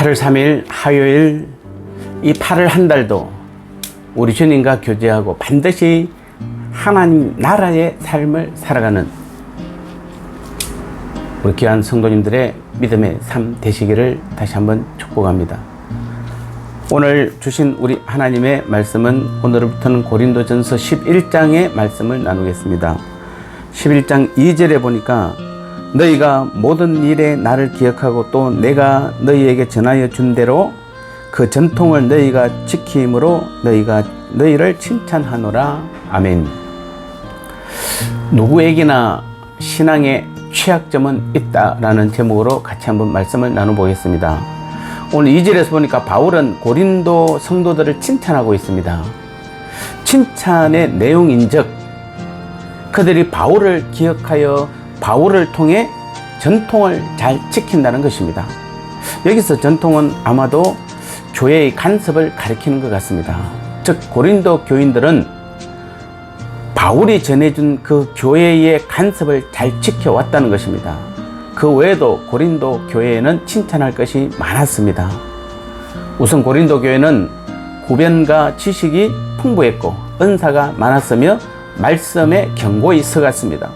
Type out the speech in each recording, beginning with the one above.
8월 3일 화요일, 이 8월 한 달도 우리 주님과 교제하고 반드시 하나님 나라의 삶을 살아가는 우리 귀한 성도님들의 믿음의 삶 되시기를 다시 한번 축복합니다. 오늘 주신 우리 하나님의 말씀은 오늘부터는 고린도전서 11장의 말씀을 나누겠습니다. 11장 2절에 보니까 너희가 모든 일에 나를 기억하고 또 내가 너희에게 전하여 준 대로 그 전통을 너희가 지킴으로 너희를 칭찬하노라. 아멘. 누구에게나 신앙의 취약점은 있다라는 제목으로 같이 한번 말씀을 나눠보겠습니다. 오늘 2절에서 보니까 바울은 고린도 성도들을 칭찬하고 있습니다. 칭찬의 내용인즉 그들이 바울을 기억하여 바울을 통해 전통을 잘 지킨다는 것입니다. 여기서 전통은 아마도 교회의 간섭을 가리키는 것 같습니다. 즉 고린도 교인들은 바울이 전해준 그 교회의 간섭을 잘 지켜왔다는 것입니다. 그 외에도 고린도 교회에는 칭찬할 것이 많았습니다. 우선 고린도 교회는 구변과 지식이 풍부했고 은사가 많았으며 말씀에 견고히 서갔습니다.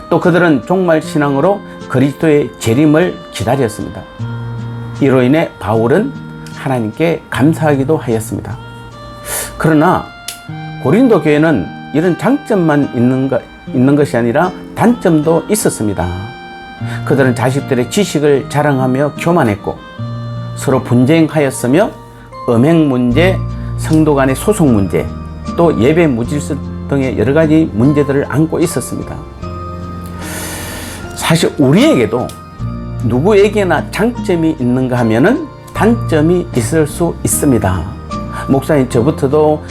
또 그들은 종말 신앙으로 그리스도의 재림을 기다렸습니다. 이로 인해 바울은 하나님께 감사하기도 하였습니다. 그러나 고린도 교회는 이런 장점만 있는 것이 아니라 단점도 있었습니다. 그들은 자식들의 지식을 자랑하며 교만했고 서로 분쟁하였으며 음행 문제, 성도 간의 소속 문제, 또 예배 무질서 등의 여러 가지 문제들을 안고 있었습니다. 사실 우리에게도 누구에게나 장점이 있는가 하면은 단점이 있을 수 있습니다. 목사님, 저부터도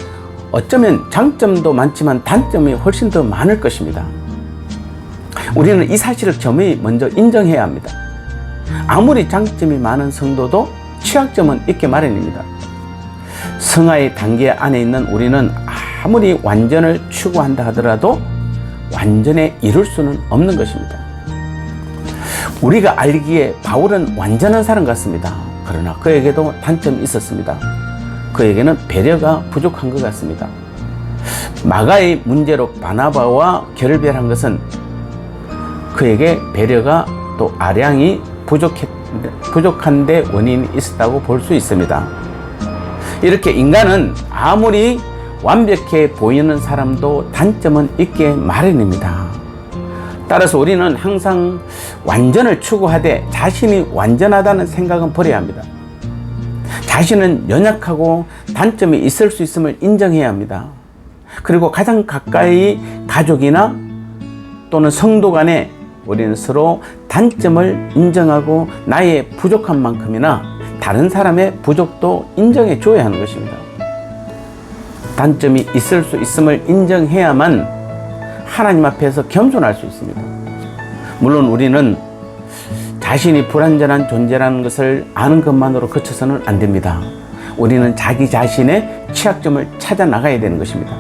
어쩌면 장점도 많지만 단점이 훨씬 더 많을 것입니다. 우리는 이 사실을 겸허히 먼저 인정해야 합니다. 아무리 장점이 많은 성도도 취약점은 있게 마련입니다. 성화의 단계 안에 있는 우리는 아무리 완전을 추구한다 하더라도 완전에 이룰 수는 없는 것입니다. 우리가 알기에 바울은 완전한 사람 같습니다. 그러나 그에게도 단점이 있었습니다. 그에게는 배려가 부족한 것 같습니다. 마가의 문제로 바나바와 결별한 것은 그에게 배려가 또 아량이 부족한 데 원인이 있었다고 볼 수 있습니다. 이렇게 인간은 아무리 완벽해 보이는 사람도 단점은 있게 마련입니다. 따라서 우리는 항상 완전을 추구하되 자신이 완전하다는 생각은 버려야 합니다. 자신은 연약하고 단점이 있을 수 있음을 인정해야 합니다. 그리고 가장 가까이 가족이나 또는 성도 간에 우리는 서로 단점을 인정하고 나의 부족한 만큼이나 다른 사람의 부족도 인정해 줘야 하는 것입니다. 단점이 있을 수 있음을 인정해야만 하나님 앞에서 겸손할 수 있습니다. 물론 우리는 자신이 불완전한 존재라는 것을 아는 것만으로 그쳐서는 안 됩니다. 우리는 자기 자신의 취약점을 찾아 나가야 되는 것입니다.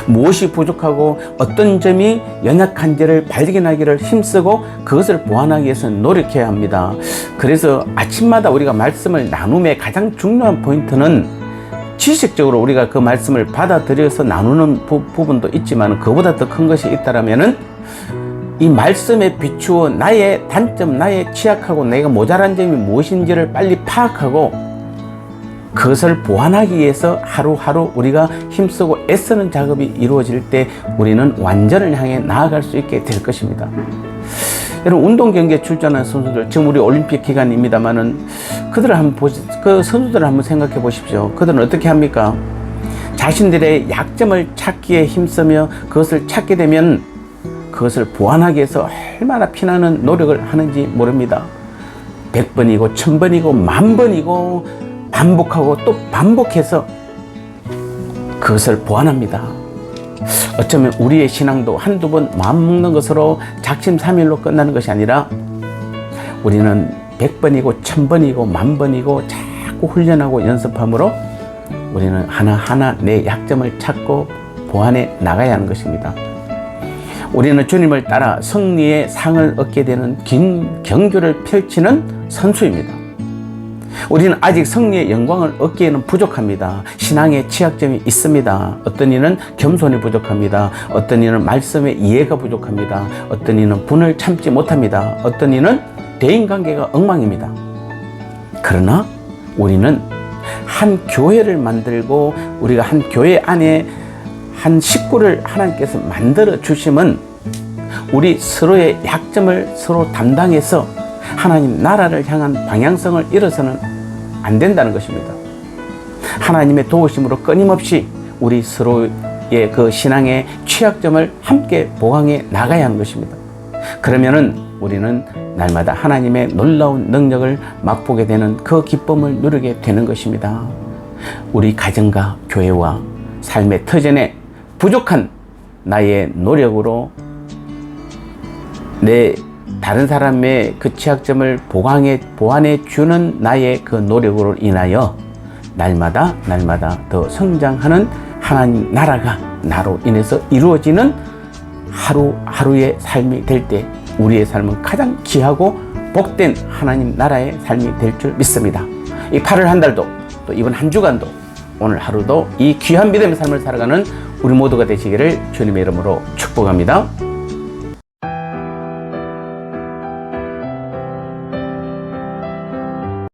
무엇이 부족하고 어떤 점이 연약한지를 발견하기를 힘쓰고 그것을 보완하기 위해서 노력해야 합니다. 그래서 아침마다 우리가 말씀을 나눔의 가장 중요한 포인트는 지식적으로 우리가 그 말씀을 받아들여서 나누는 부분도 있지만 그보다 더 큰 것이 있다라면은 이 말씀에 비추어 나의 단점, 나의 취약하고 내가 모자란 점이 무엇인지를 빨리 파악하고 그것을 보완하기 위해서 하루하루 우리가 힘쓰고 애쓰는 작업이 이루어질 때 우리는 완전을 향해 나아갈 수 있게 될 것입니다. 여러분, 운동 경기에 출전한 선수들, 지금 우리 올림픽 기간입니다만은 그 선수들을 한번 생각해 보십시오. 그들은 어떻게 합니까? 자신들의 약점을 찾기에 힘쓰며 그것을 찾게 되면 그것을 보완하기 위해서 얼마나 피나는 노력을 하는지 모릅니다. 100번이고 1000번이고 10,000번이고 반복하고 또 반복해서 그것을 보완합니다. 어쩌면 우리의 신앙도 한두 번 마음먹는 것으로 작심삼일로 끝나는 것이 아니라 우리는 100번이고 1000번이고 10,000번이고 자꾸 훈련하고 연습함으로 우리는 하나하나 내 약점을 찾고 보완해 나가야 하는 것입니다. 우리는 주님을 따라 승리의 상을 얻게 되는 긴 경주를 펼치는 선수입니다. 우리는 아직 승리의 영광을 얻기에는 부족합니다. 신앙의 취약점이 있습니다. 어떤 이는 겸손이 부족합니다. 어떤 이는 말씀의 이해가 부족합니다. 어떤 이는 분을 참지 못합니다. 어떤 이는 대인관계가 엉망입니다. 그러나 우리는 한 교회를 만들고 우리가 한 교회 안에 한 식구를 하나님께서 만들어 주심은 우리 서로의 약점을 서로 담당해서 하나님 나라를 향한 방향성을 잃어서는 안 된다는 것입니다. 하나님의 도우심으로 끊임없이 우리 서로의 그 신앙의 취약점을 함께 보강해 나가야 하는 것입니다. 그러면은 우리는 날마다 하나님의 놀라운 능력을 맛보게 되는 그 기쁨을 누리게 되는 것입니다. 우리 가정과 교회와 삶의 터전에 부족한 나의 노력으로 내 다른 사람의 그 취약점을 보완해 주는 나의 그 노력으로 인하여 날마다 더 성장하는 하나님 나라가 나로 인해서 이루어지는 하루하루의 삶이 될 때 우리의 삶은 가장 귀하고 복된 하나님 나라의 삶이 될 줄 믿습니다. 이 8월 한 달도 또 이번 한 주간도 오늘 하루도 이 귀한 믿음의 삶을 살아가는 우리 모두가 되시기를 주님의 이름으로 축복합니다.